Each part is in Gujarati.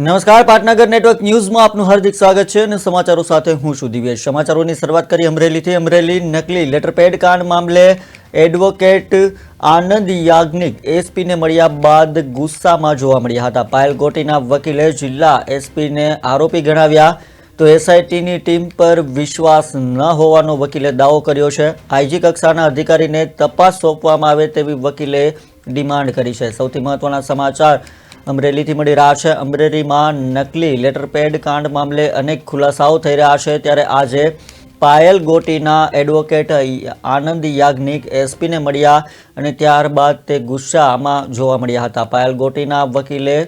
નમસ્કાર, પાટનગર નેટવર્ક ન્યૂઝમાં આપનું હાર્દિક સ્વાગત છે અને સમાચારો સાથે હું છું દિવ્યેશ। સમાચારોની શરૂઆત કરી અમરેલીથી। અમરેલી નકલી લેટરપેડ કાંડ મામલે એડવોકેટ આનંદ યાજ્ઞિક એસપીને મળ્યા બાદ ગુસ્સામાં જોવા મળ્યા હતા। પાયલ ગોટીના વકીલે જિલ્લા એસપીને આરોપી ગણાવ્યા તો એસઆઈટીની ટીમ પર વિશ્વાસ ન હોવાનો વકીલે દાવો કર્યો છે। આઈજી કક્ષાના અધિકારીને તપાસ સોંપવામાં આવે તેવી વકીલે ડિમાન્ડ કરી છે। સૌથી મહત્વના સમાચાર અમરેલીથી મળી રહ્યા છે। અમરેલીમાં નકલી લેટરપેડ કાંડ મામલે અનેક ખુલાસાઓ થઈ રહ્યા છે, ત્યારે આજે પાયલ ગોટીના એડવોકેટ આનંદ યાજ્ઞિક એસપીને મળ્યા અને ત્યારબાદ તે ગુસ્સામાં જોવા મળ્યા હતા। પાયલ ગોટીના વકીલે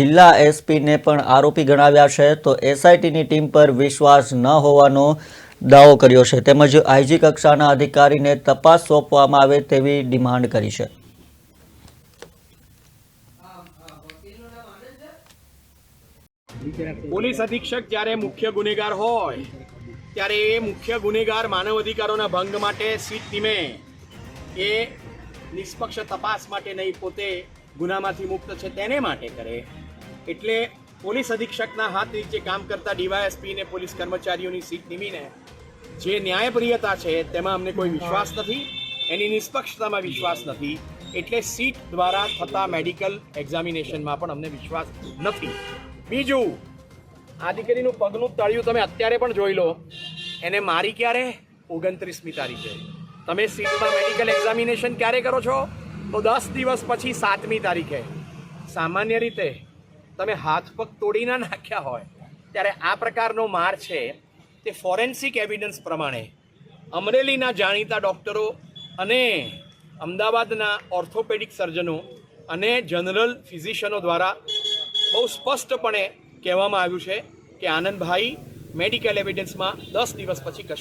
જિલ્લા એસપીને પણ આરોપી ગણાવ્યા છે તો એસઆઈટીની ટીમ પર વિશ્વાસ ન હોવાનો દાવો કર્યો છે, તેમજ આઈજી કક્ષાના અધિકારીને તપાસ સોંપવામાં આવે તેવી ડિમાન્ડ કરી છે। પોલીસ અધિક્ષક જ્યારે મુખ્ય ગુનેગાર હોય ત્યારે એ મુખ્ય ગુનેગાર માનવ અધિકારોના ભંગ માટે સીટ ટીમે એ નિષ્પક્ષ તપાસ માટે નહીં, પોતે ગુનામાંથી મુક્ત છે તેને માટે કરે। એટલે પોલીસ અધિક્ષકના હાથ નીચે કામ કરતા ડીવાયએસપી ને પોલીસ કર્મચારીઓની સીટ ટીમીને જે ન્યાયપ્રિયતા છે તેમાં અમને કોઈ વિશ્વાસ નથી, એની નિષ્પક્ષતામાં વિશ્વાસ નથી। એટલે સીટ દ્વારા થતા મેડિકલ એક્ઝામિનેશનમાં પણ અમને વિશ્વાસ નથી। બીજું, આ દીકરીનું પગનું તળિયું તમે અત્યારે પણ જોઈ લો, એને મારી ક્યારે? 29મી તારીખે। તમે સીટમાં મેડિકલ એક્ઝામિનેશન ક્યારે કરો છો? તો 10 દિવસ પછી 7મી તારીખે। સામાન્ય રીતે તમે હાથ પગ તોડી ના નાખ્યા હોય ત્યારે આ પ્રકારનો માર છે તે ફોરેન્સિક એવિડન્સ પ્રમાણે અમરેલીના જાણીતા ડૉક્ટરો અને અમદાવાદના ઓર્થોપેડિક સર્જનો અને જનરલ ફિઝિશિયનો દ્વારા બહુ સ્પષ્ટપણે કહેવામાં આવ્યું છે કે આનંદભાઈ મેડિકલ એવિડન્સમાં 10 દિવસ પછી કશું